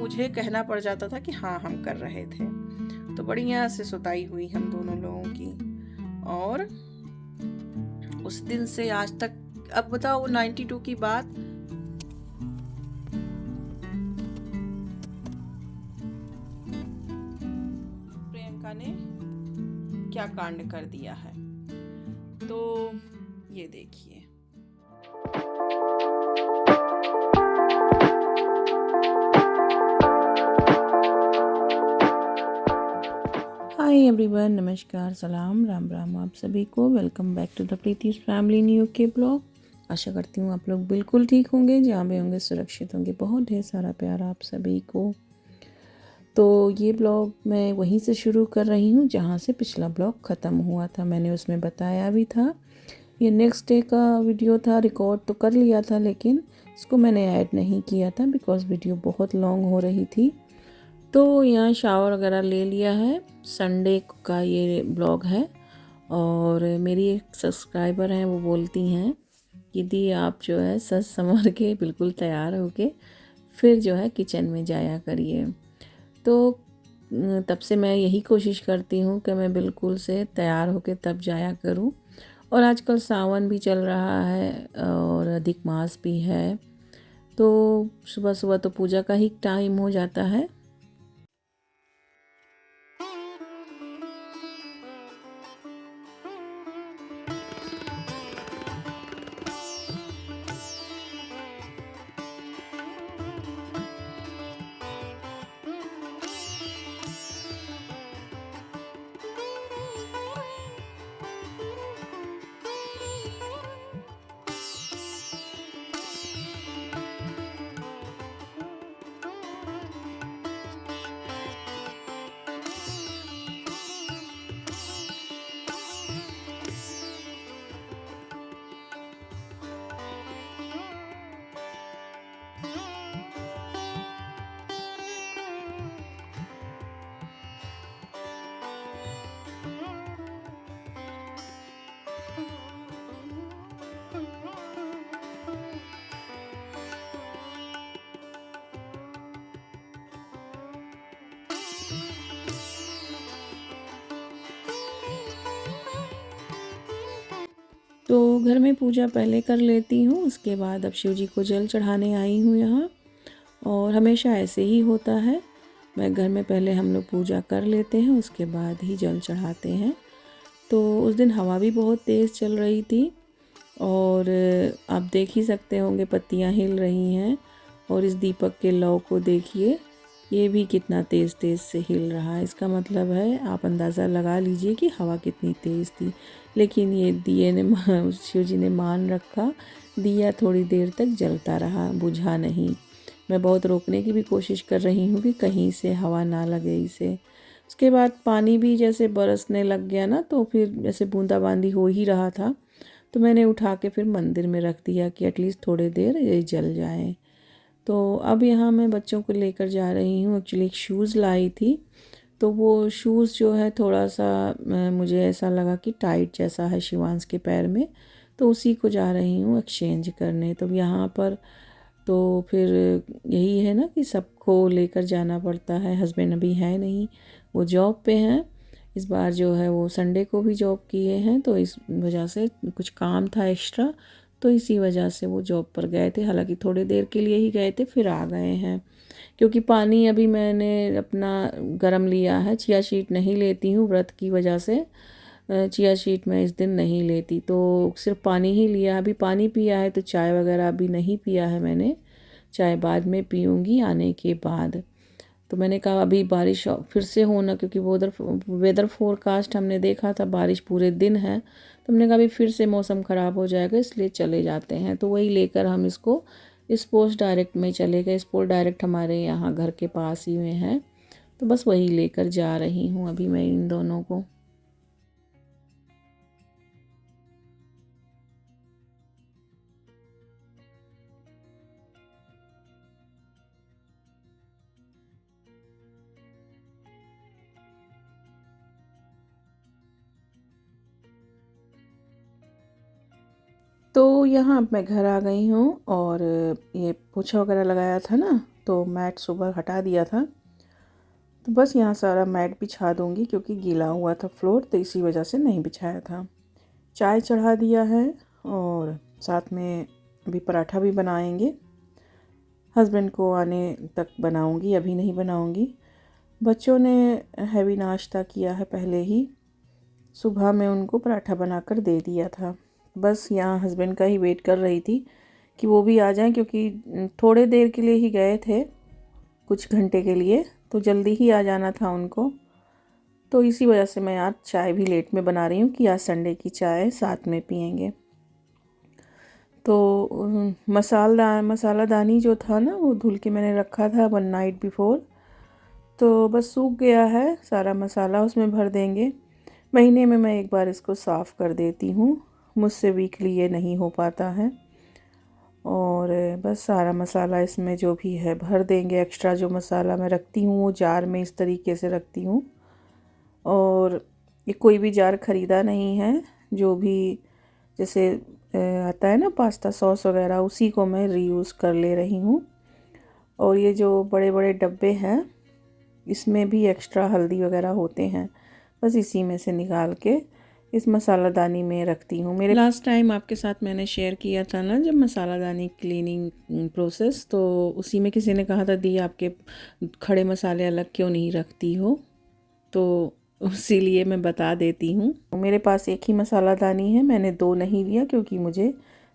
मुझे कहना पड़ जाता था कि हाँ हम कर रहे थे। तो बढ़िया से सुताई हुई हम दोनों लोगों की। और उस दिन से आज तक, अब बताओ 92 की बात, प्रियंका ने क्या कांड कर दिया है। तो ये देखिए। हाय एवरीवन, नमस्कार, सलाम, राम राम आप सभी को। Welcome back to the Preeti's family new के ब्लॉग। आशा करती हूँ आप लोग बिल्कुल ठीक होंगे, जहाँ भी होंगे सुरक्षित होंगे। बहुत ढेर सारा प्यार आप सभी को। तो ये ब्लॉग मैं वहीं से शुरू कर रही हूँ जहाँ से पिछला ब्लॉग ख़त्म हुआ था। मैंने उसमें बताया भी था, ये नेक्स्ट डे का वीडियो था। रिकॉर्ड तो कर लिया था लेकिन इसको मैंने ऐड नहीं किया था बिकॉज़ वीडियो बहुत लॉन्ग हो रही थी। तो यहाँ शावर वगैरह ले लिया है। संडे का ये ब्लॉग है। और मेरी एक सब्सक्राइबर हैं, वो बोलती हैं कि दी आप जो है सज संवर के बिल्कुल तैयार होके फिर जो है किचन में जाया करिए। तो तब से मैं यही कोशिश करती हूँ कि मैं बिल्कुल से तैयार होके तब जाया करूँ। और आजकल सावन भी चल रहा है और अधिक मास भी है, तो सुबह सुबह तो पूजा का ही टाइम हो जाता है। तो घर में पूजा पहले कर लेती हूँ, उसके बाद अब शिव जी को जल चढ़ाने आई हूँ यहाँ। और हमेशा ऐसे ही होता है, मैं घर में पहले हम लोग पूजा कर लेते हैं, उसके बाद ही जल चढ़ाते हैं। तो उस दिन हवा भी बहुत तेज़ चल रही थी और आप देख ही सकते होंगे पत्तियाँ हिल रही हैं। और इस दीपक के लौ को देखिए, ये भी कितना तेज़ तेज़ से हिल रहा है। इसका मतलब है आप अंदाज़ा लगा लीजिए कि हवा कितनी तेज़ थी। लेकिन ये दिए ने शिव जी ने मान रखा, दिया थोड़ी देर तक जलता रहा, बुझा नहीं। मैं बहुत रोकने की भी कोशिश कर रही हूँ कि कहीं से हवा ना लगे इसे। उसके बाद पानी भी जैसे बरसने लग गया ना, तो फिर जैसे बूंदाबांदी हो ही रहा था, तो मैंने उठा के फिर मंदिर में रख दिया कि एटलीस्ट थोड़ी देर ये जल जाए। तो अब यहाँ मैं बच्चों को लेकर जा रही हूँ। एक्चुअली एक शूज़ लाई थी, तो वो शूज़ जो है थोड़ा सा मुझे ऐसा लगा कि टाइट जैसा है शिवांश के पैर में, तो उसी को जा रही हूँ एक्सचेंज करने। तो यहाँ पर तो फिर यही है ना कि सबको लेकर जाना पड़ता है। हस्बैंड अभी है नहीं, वो जॉब पे हैं। इस बार जो है वो संडे को भी जॉब किए हैं, तो इस वजह से कुछ काम था एक्स्ट्रा, तो इसी वजह से वो जॉब पर गए थे। हालांकि थोड़ी देर के लिए ही गए थे, फिर आ गए हैं। क्योंकि पानी अभी मैंने अपना गरम लिया है, चिया शीट नहीं लेती हूँ व्रत की वजह से। चिया शीट मैं इस दिन नहीं लेती, तो सिर्फ पानी ही लिया। अभी पानी पिया है, तो चाय वगैरह अभी नहीं पिया है मैंने। चाय बाद में पीऊँगी आने के बाद। तो मैंने कहा अभी बारिश फिर से होना, क्योंकि वो उधर वेदर फोरकास्ट हमने देखा था बारिश पूरे दिन है, तो हमने कहा अभी फिर से मौसम ख़राब हो जाएगा, इसलिए चले जाते हैं। तो वही लेकर हम इसको स्पोर्ट्स डायरेक्ट में चले गए। स्पोर्ट्स डायरेक्ट हमारे यहाँ घर के पास ही में है, तो बस वही लेकर जा रही हूँ अभी मैं इन दोनों को। तो यहाँ अब मैं घर आ गई हूँ और ये पोछा वगैरह लगाया था ना, तो मैट सुबह हटा दिया था। तो बस यहाँ सारा मैट बिछा दूँगी क्योंकि गीला हुआ था फ्लोर, तो इसी वजह से नहीं बिछाया था। चाय चढ़ा दिया है और साथ में अभी पराठा भी बनाएंगे। हस्बैंड को आने तक बनाऊंगी, अभी नहीं बनाऊंगी। बच्चों ने हैवी नाश्ता किया है पहले ही। सुबह में उनको पराठा बनाकर दे दिया था। बस यहाँ हस्बैंड का ही वेट कर रही थी कि वो भी आ जाएं, क्योंकि थोड़े देर के लिए ही गए थे, कुछ घंटे के लिए, तो जल्दी ही आ जाना था उनको। तो इसी वजह से मैं आज चाय भी लेट में बना रही हूँ कि आज संडे की चाय साथ में पियेंगे। तो मसालादानी जो था ना, वो धुल के मैंने रखा था 1 नाइट बिफोर। तो बस सूख गया है सारा मसाला, उसमें भर देंगे। महीने में मैं एक बार इसको साफ़ कर देती हूँ, मुझसे वीकली ये नहीं हो पाता है। और बस सारा मसाला इसमें जो भी है भर देंगे। एक्स्ट्रा जो मसाला मैं रखती हूँ वो जार में इस तरीके से रखती हूँ। और ये कोई भी जार ख़रीदा नहीं है, जो भी जैसे आता है ना पास्ता सॉस वगैरह, उसी को मैं रीयूज़ कर ले रही हूँ। और ये जो बड़े बड़े डब्बे हैं, इसमें भी एक्स्ट्रा हल्दी वगैरह होते हैं, बस इसी में से निकाल के इस मसालादानी में रखती हूँ। मेरे लास्ट टाइम आपके साथ मैंने शेयर किया था ना जब मसालादानी क्लीनिंग प्रोसेस, तो उसी में किसी ने कहा था दी आपके खड़े मसाले अलग क्यों नहीं रखती हो, तो इसीलिए मैं बता देती हूँ। मेरे पास एक ही मसालादानी है, मैंने 2 नहीं लिया क्योंकि मुझे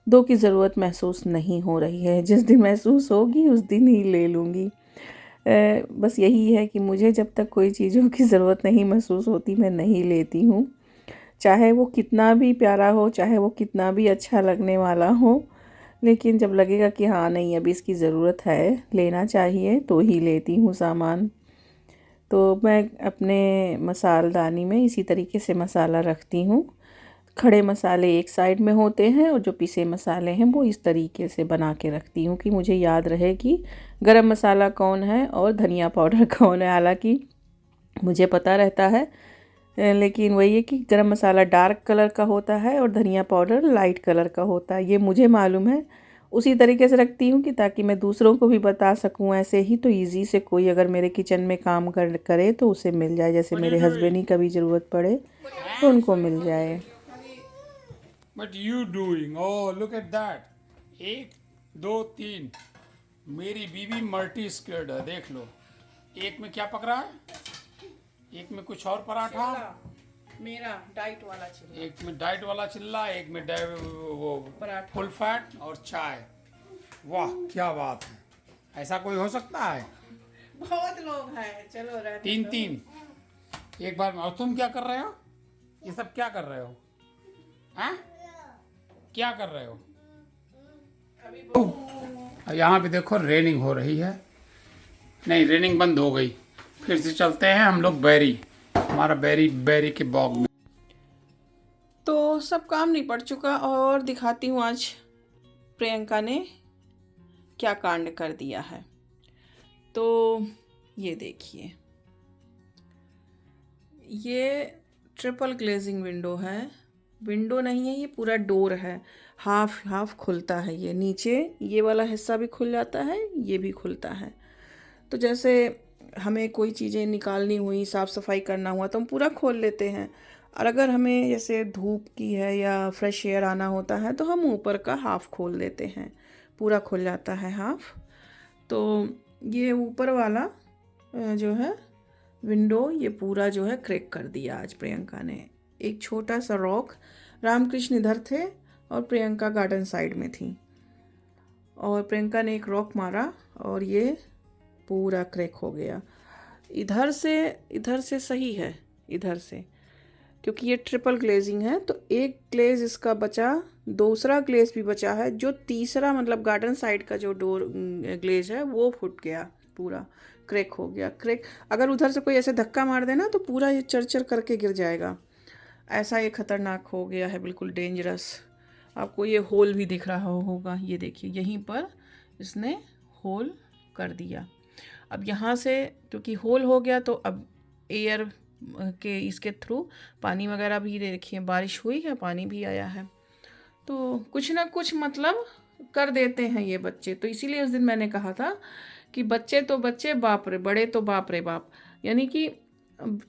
2 की ज़रूरत महसूस नहीं हो रही है। जिस दिन महसूस होगी उस दिन ही ले लूँगी। बस यही है कि मुझे जब तक कोई चीज़ों की ज़रूरत नहीं महसूस होती मैं नहीं लेती हूँ, चाहे वो कितना भी प्यारा हो, चाहे वो कितना भी अच्छा लगने वाला हो। लेकिन जब लगेगा कि हाँ नहीं अभी इसकी ज़रूरत है, लेना चाहिए, तो ही लेती हूँ सामान। तो मैं अपने मसालदानी में इसी तरीके से मसाला रखती हूँ। खड़े मसाले एक साइड में होते हैं और जो पिसे मसाले हैं वो इस तरीके से बना के रखती हूँ कि मुझे याद रहे कि गरम मसाला कौन है और धनिया पाउडर कौन है। हालांकि मुझे पता रहता है, लेकिन वही है कि गरम मसाला डार्क कलर का होता है और धनिया पाउडर लाइट कलर का होता है, ये मुझे मालूम है। उसी तरीके से रखती हूँ कि ताकि मैं दूसरों को भी बता सकूँ ऐसे ही, तो इजी से कोई अगर मेरे किचन में काम करे तो उसे मिल जाए। जैसे मेरे हस्बैंड ही कभी ज़रूरत पड़े तो उनको मिल जाए। What you doing? Oh, look at that. 1 2 3 मेरी बीवी मल्टी स्किल्ड है, देख लो। एक में क्या पक रहा है, एक में कुछ और पराठा, मेरा डाइट वाला चिल्ला, एक में डाइट वाला चिल्ला, एक में वो फुल फैट और चाय। वाह क्या बात है, ऐसा कोई हो सकता है? बहुत लोग हैं, चलो रहने 3 एक बार में। और तुम क्या कर रहे हो, ये सब क्या कर रहे हो? हैं, क्या कर रहे हो? यहाँ पे देखो रेनिंग हो रही है। नहीं, रेनिंग बंद हो गई। फिर से चलते हैं हम लोग हमारा बैरी के बॉग में। तो सब काम निपट चुका और दिखाती हूँ आज प्रियंका ने क्या कांड कर दिया है। तो ये देखिए, ये ट्रिपल ग्लेजिंग विंडो है, विंडो नहीं है, ये पूरा डोर है, हाफ खुलता है। ये नीचे ये वाला हिस्सा भी खुल जाता है, ये भी खुलता है। तो जैसे हमें कोई चीज़ें निकालनी हुई, साफ़ सफाई करना हुआ तो हम पूरा खोल लेते हैं। और अगर हमें जैसे धूप की है या फ्रेश एयर आना होता है तो हम ऊपर का हाफ़ खोल देते हैं, पूरा खुल जाता है हाफ़। तो ये ऊपर वाला जो है विंडो, ये पूरा जो है क्रैक कर दिया आज प्रियंका ने। एक छोटा सा रॉक, रामकृष्ण इधर थे और प्रियंका गार्डन साइड में थी, और प्रियंका ने एक रॉक मारा और ये पूरा क्रैक हो गया। इधर से सही है, इधर से, क्योंकि ये ट्रिपल ग्लेजिंग है तो एक ग्लेज इसका बचा, दूसरा ग्लेज भी बचा है, जो तीसरा मतलब गार्डन साइड का जो डोर ग्लेज है वो फूट गया, पूरा क्रैक हो गया। क्रैक अगर उधर से कोई ऐसे धक्का मार देना तो पूरा ये चरचर करके गिर जाएगा, ऐसा ये ख़तरनाक हो गया है, बिल्कुल डेंजरस। आपको ये होल भी दिख रहा होगा, ये देखिए यहीं पर इसने होल कर दिया। अब यहाँ से क्योंकि होल हो गया तो अब एयर के इसके थ्रू पानी वगैरह भी, देखिए बारिश हुई है, पानी भी आया है, तो कुछ ना कुछ मतलब कर देते हैं ये बच्चे। तो इसीलिए उस दिन मैंने कहा था कि बच्चे तो बच्चे, बाप रे बड़े तो बाप रे बाप। यानी कि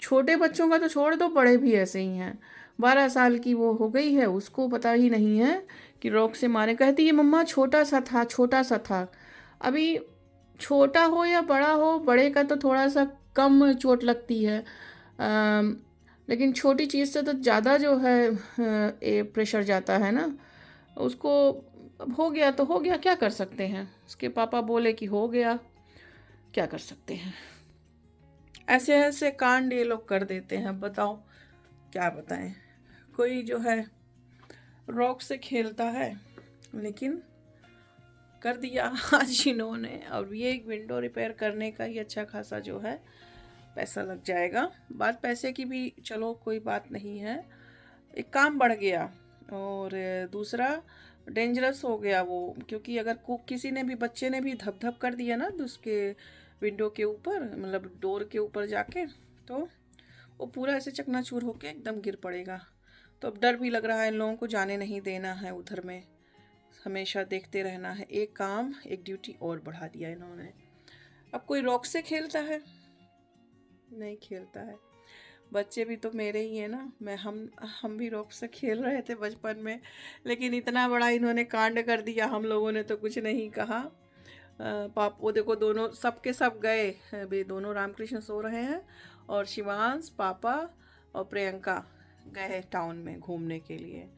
छोटे बच्चों का तो छोड़ दो, बड़े भी ऐसे ही हैं। 12 साल की वो हो गई है, उसको पता ही नहीं है कि रॉक से मारे। कहती है मम्मा छोटा सा था, छोटा सा था। अभी छोटा हो या बड़ा हो, बड़े का तो थोड़ा सा कम चोट लगती है, लेकिन छोटी चीज़ से तो ज़्यादा जो है प्रेशर जाता है ना उसको। अब हो गया तो हो गया, क्या कर सकते हैं। उसके पापा बोले कि हो गया, क्या कर सकते हैं। ऐसे ऐसे कांड ये लोग कर देते हैं, बताओ क्या बताएं। कोई जो है रॉक से खेलता है, लेकिन कर दिया आज इन्होंने। और ये एक विंडो रिपेयर करने का ही अच्छा खासा जो है पैसा लग जाएगा। बात पैसे की भी चलो कोई बात नहीं है, एक काम बढ़ गया। और दूसरा डेंजरस हो गया वो, क्योंकि अगर किसी ने भी, बच्चे ने भी धप धप कर दिया ना तो उसके विंडो के ऊपर, मतलब डोर के ऊपर जाके, तो वो पूरा ऐसे चकनाचूर होके एकदम गिर पड़ेगा। तो अब डर भी लग रहा है, इन लोगों को जाने नहीं देना है उधर में, हमेशा देखते रहना है। एक काम, एक ड्यूटी और बढ़ा दिया इन्होंने। अब कोई रॉक से खेलता है? नहीं खेलता है। बच्चे भी तो मेरे ही है ना, मैं हम भी रॉक से खेल रहे थे बचपन में, लेकिन इतना बड़ा इन्होंने कांड कर दिया, हम लोगों ने तो कुछ नहीं कहा। पाप वो देखो, दोनों सबके सब गए अभी, दोनों रामकृष्ण सो रहे हैं, और शिवांश, पापा और प्रियंका गए टाउन में घूमने के लिए।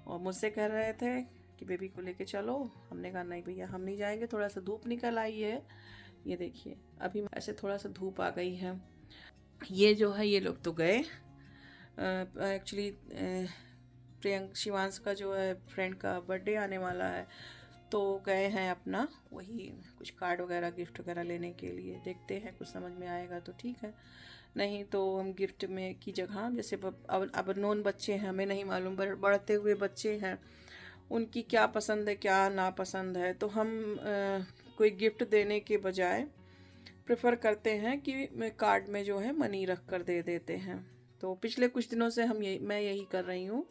और मुझसे कह रहे थे कि बेबी को लेके चलो। हमने कहा नहीं भैया, हम नहीं जाएंगे, थोड़ा सा धूप निकल आई है। ये देखिए अभी ऐसे थोड़ा सा धूप आ गई है। ये जो है ये लोग तो गए एक्चुअली, शिवांश का जो है फ्रेंड का बर्थडे आने वाला है, तो गए हैं अपना वही कुछ कार्ड वगैरह, गिफ्ट वगैरह लेने के लिए। देखते हैं कुछ समझ में आएगा तो ठीक है, नहीं तो हम गिफ्ट में की जगह, जैसे अब नॉन बच्चे हैं, हमें नहीं मालूम, बढ़ते हुए बच्चे हैं, उनकी क्या पसंद है क्या नापसंद है, तो हम कोई गिफ्ट देने के बजाय प्रेफर करते हैं कि कार्ड में जो है मनी रख कर दे देते हैं। तो पिछले कुछ दिनों से मैं यही कर रही हूँ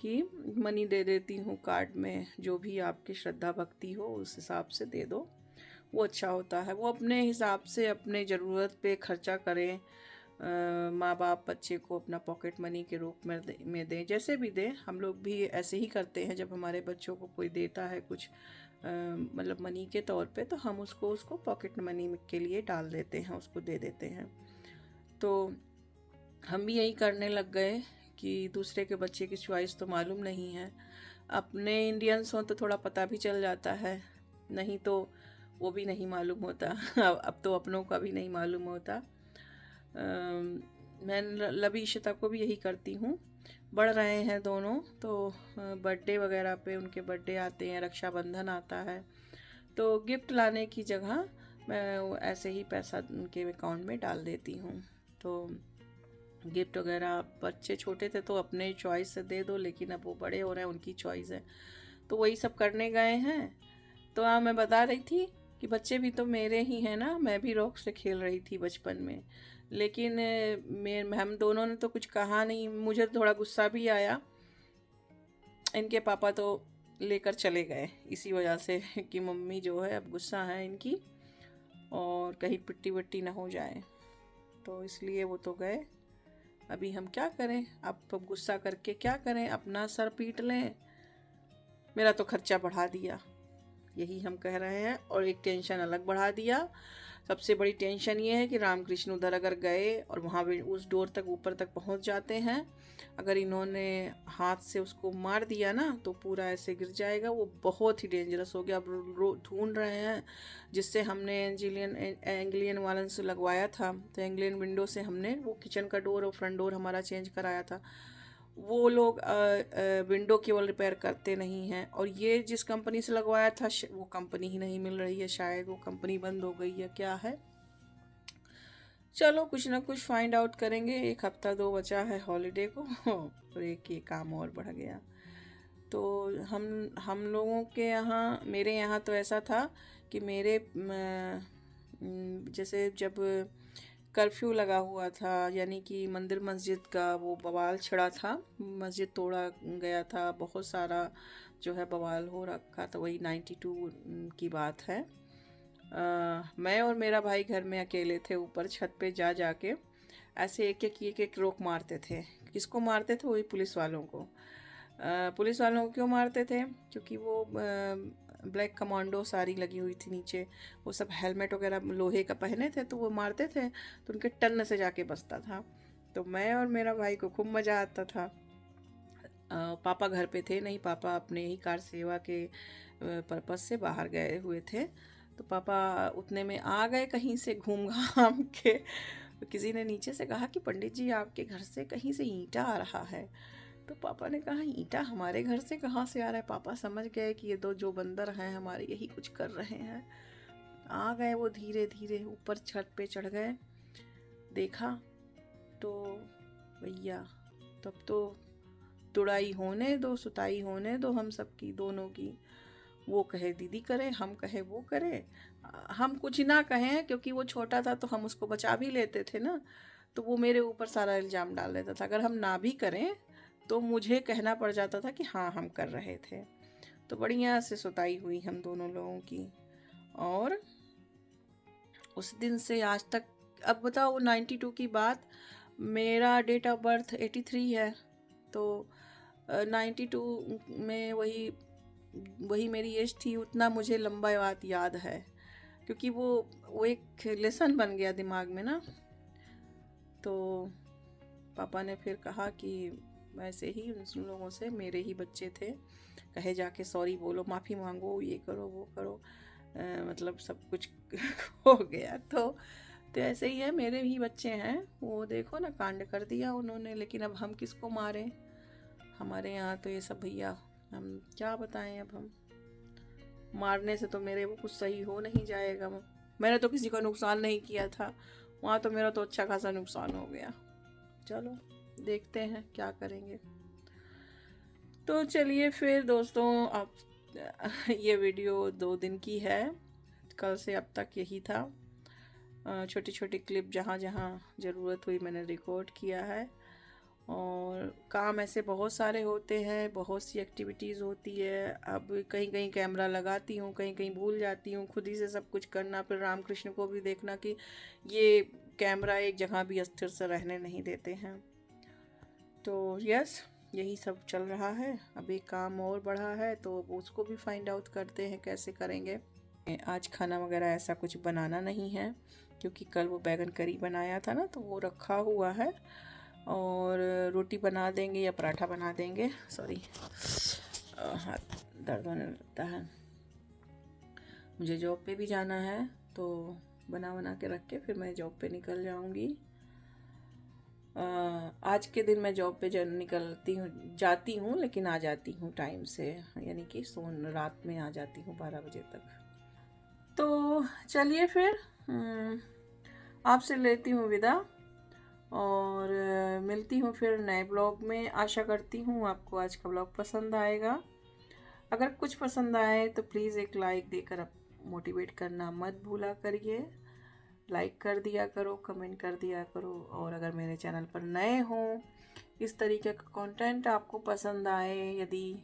कि मनी दे देती हूँ कार्ड में, जो भी आपकी श्रद्धा भक्ति हो उस हिसाब से दे दो, वो अच्छा होता है। वो अपने हिसाब से अपने ज़रूरत पे खर्चा करें। माँ बाप बच्चे को अपना पॉकेट मनी के रूप में दें, जैसे भी दें। हम लोग भी ऐसे ही करते हैं, जब हमारे बच्चों को कोई देता है कुछ मतलब मनी के तौर पे, तो हम उसको पॉकेट मनी के लिए डाल देते हैं, उसको दे देते हैं। तो हम भी यही करने लग गए कि दूसरे के बच्चे की चॉइस तो मालूम नहीं है। अपने इंडियंस हों तो थोड़ा पता भी चल जाता है, नहीं तो वो भी नहीं मालूम होता। अब तो अपनों का भी नहीं मालूम होता। मैं लवी इशिता को भी यही करती हूँ। बढ़ रहे हैं दोनों, तो बर्थडे वगैरह पे, उनके बर्थडे आते हैं, रक्षाबंधन आता है, तो गिफ्ट लाने की जगह मैं ऐसे ही पैसा उनके अकाउंट में डाल देती हूँ। तो गिफ्ट वगैरह, बच्चे छोटे थे तो अपने चॉइस से दे दो, लेकिन अब वो बड़े हो रहे हैं, उनकी चॉइस है, तो वही सब करने गए हैं। तो हाँ, मैं बता रही थी कि बच्चे भी तो मेरे ही हैं ना, मैं भी रॉक से खेल रही थी बचपन में, लेकिन हम दोनों ने तो कुछ कहा नहीं। मुझे थोड़ा गुस्सा भी आया, इनके पापा तो लेकर चले गए इसी वजह से कि मम्मी जो है अब गुस्सा है इनकी, और कहीं पिट्टी विट्टी ना हो जाए, तो इसलिए वो तो गए। अभी हम क्या करें, अब गुस्सा करके क्या करें, अपना सर पीट लें। मेरा तो खर्चा बढ़ा दिया, यही हम कह रहे हैं, और एक टेंशन अलग बढ़ा दिया। सबसे बड़ी टेंशन ये है कि रामकृष्ण उधर अगर गए और वहाँ उस डोर तक ऊपर तक पहुँच जाते हैं, अगर इन्होंने हाथ से उसको मार दिया ना तो पूरा ऐसे गिर जाएगा। वो बहुत ही डेंजरस हो गया। अब ढूंढ रहे हैं, जिससे हमने एंग्लियन वालन से लगवाया था, तो एंग्लियन विंडो से हमने वो किचन का डोर और फ्रंट डोर हमारा चेंज कराया था। वो लोग विंडो केवल रिपेयर करते नहीं हैं, और ये जिस कंपनी से लगवाया था वो कंपनी ही नहीं मिल रही है, शायद वो कंपनी बंद हो गई है, क्या है। चलो कुछ ना कुछ फाइंड आउट करेंगे। 1 हफ्ता 2 बचा है हॉलीडे को और एक ये काम और बढ़ गया। तो हम लोगों के यहाँ, मेरे यहाँ तो ऐसा था कि मेरे जैसे जब कर्फ्यू लगा हुआ था, यानी कि मंदिर मस्जिद का वो बवाल छिड़ा था, मस्जिद तोड़ा गया था, बहुत सारा जो है बवाल हो रखा था, वही 92 की बात है। मैं और मेरा भाई घर में अकेले थे, ऊपर छत पे जा जाके ऐसे एक एक रोक मारते थे। किसको मारते थे? वही पुलिस वालों को। पुलिस वालों को क्यों मारते थे? क्योंकि वो ब्लैक कमांडो सारी लगी हुई थी नीचे, वो सब हेलमेट वगैरह लोहे का पहने थे, तो वो मारते थे तो उनके टन से जाके बसता था। तो मैं और मेरा भाई को खूब मज़ा आता था। पापा घर पे थे नहीं, पापा अपने ही कार सेवा के पर्पस से बाहर गए हुए थे। तो पापा उतने में आ गए कहीं से घूम घाम के। तो किसी ने नीचे से कहा कि पंडित जी आपके घर से कहीं से ईंटा आ रहा है। तो पापा ने कहा ईंटा हमारे घर से कहाँ से आ रहा है? पापा समझ गए कि ये दो जो बंदर हैं हमारे यही कुछ कर रहे हैं। आ गए वो धीरे धीरे ऊपर छत पे चढ़ गए। देखा तो भैया तब तो तुड़ाई होने दो, सुताई होने दो हम सबकी दोनों की। वो कहे दीदी करे, हम कहे वो करे। हम कुछ ना कहें क्योंकि वो छोटा था तो हम उसको बचा भी लेते थे ना, तो वो मेरे ऊपर सारा इल्ज़ाम डाल देता था। अगर हम ना भी करें तो मुझे कहना पड़ जाता था कि हाँ हम कर रहे थे। तो बढ़िया से सुताई हुई हम दोनों लोगों की। और उस दिन से आज तक, अब बताओ 92 की बात, मेरा डेट ऑफ बर्थ 83 है। तो 92 में वही वही मेरी एज थी, उतना मुझे लंबा बात याद है क्योंकि वो एक लेसन बन गया दिमाग में ना। तो पापा ने फिर कहा कि वैसे ही उन लोगों से, मेरे ही बच्चे थे, कहे जाके सॉरी बोलो, माफ़ी मांगो, ये करो वो करो, मतलब सब कुछ हो गया। तो ऐसे ही है, मेरे ही बच्चे हैं, वो देखो ना कांड कर दिया उन्होंने। लेकिन अब हम किसको मारें? हमारे यहाँ तो ये सब भैया, हम क्या बताएं। अब हम मारने से तो मेरे वो कुछ सही हो नहीं जाएगा। मैंने तो किसी को नुकसान नहीं किया था, वहाँ तो मेरा तो अच्छा खासा नुकसान हो गया। चलो देखते हैं क्या करेंगे। तो चलिए फिर दोस्तों, अब ये वीडियो 2 दिन की है, कल से अब तक यही था। छोटी छोटी क्लिप जहाँ जहाँ ज़रूरत हुई मैंने रिकॉर्ड किया है। और काम ऐसे बहुत सारे होते हैं, बहुत सी एक्टिविटीज़ होती है। अब कहीं कहीं कैमरा लगाती हूँ, कहीं कहीं भूल जाती हूँ, खुद ही से सब कुछ करना। फिर रामकृष्ण को भी देखना कि ये कैमरा एक जगह भी अस्थिर से रहने नहीं देते हैं। तो यस, यही सब चल रहा है। अभी काम और बढ़ा है तो उसको भी फाइंड आउट करते हैं कैसे करेंगे। आज खाना वगैरह ऐसा कुछ बनाना नहीं है क्योंकि कल वो बैगन करी बनाया था ना, तो वो रखा हुआ है। और रोटी बना देंगे या पराठा बना देंगे। सॉरी, हाथ दर्द होने लगता है। मुझे जॉब पे भी जाना है तो बना के रख के फिर मैं जॉब पे निकल जाऊंगी। आज के दिन मैं जॉब पे जाती हूँ लेकिन आ जाती हूँ टाइम से, यानी कि रात में आ जाती हूँ 12 बजे तक। तो चलिए फिर आपसे लेती हूँ विदा और मिलती हूँ फिर नए ब्लॉग में। आशा करती हूँ आपको आज का ब्लॉग पसंद आएगा। अगर कुछ पसंद आए तो प्लीज़ एक लाइक देकर आप मोटिवेट करना मत भूला करिए। लाइक कर दिया करो, कमेंट कर दिया करो। और अगर मेरे चैनल पर नए हों, इस तरीके का कंटेंट आपको पसंद आए, यदि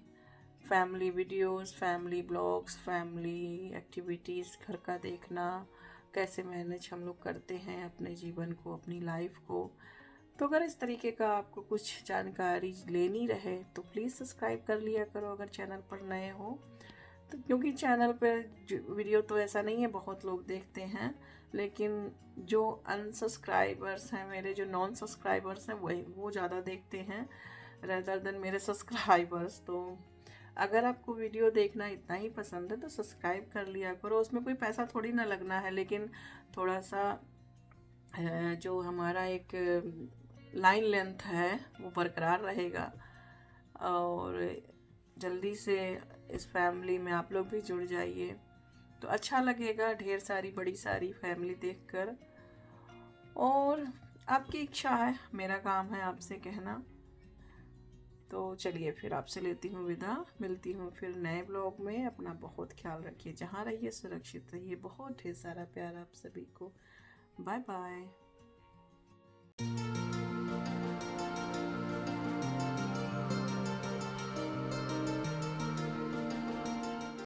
family videos, family blogs, family activities, घर का देखना, कैसे मैनेज हम लोग करते हैं अपने जीवन को, अपनी लाइफ को, तो अगर इस तरीके का आपको कुछ जानकारी लेनी रहे तो प्लीज़ सब्सक्राइब कर लिया करो अगर चैनल पर नए हो तो। क्योंकि चैनल पर वीडियो तो ऐसा नहीं है बहुत लोग देखते हैं, लेकिन जो अनसब्सक्राइबर्स हैं, मेरे जो नॉन सब्सक्राइबर्स हैं, वो ज़्यादा देखते हैं रेदर देन मेरे सब्सक्राइबर्स। तो अगर आपको वीडियो देखना इतना ही पसंद है तो सब्सक्राइब कर लिया करो। उसमें कोई पैसा थोड़ी ना लगना है, लेकिन थोड़ा सा जो हमारा एक लाइन लेंथ है वो बरकरार रहेगा। और जल्दी से इस फैमिली में आप लोग भी जुड़ जाइए तो अच्छा लगेगा, ढेर सारी बड़ी सारी फैमिली देखकर। और आपकी इच्छा है, मेरा काम है आपसे कहना। तो चलिए फिर आपसे लेती हूँ विदा, मिलती हूँ फिर नए ब्लॉग में। अपना बहुत ख्याल रखिए, जहाँ रहिए सुरक्षित रहिए। बहुत ढेर सारा प्यार आप सभी को। Bye bye.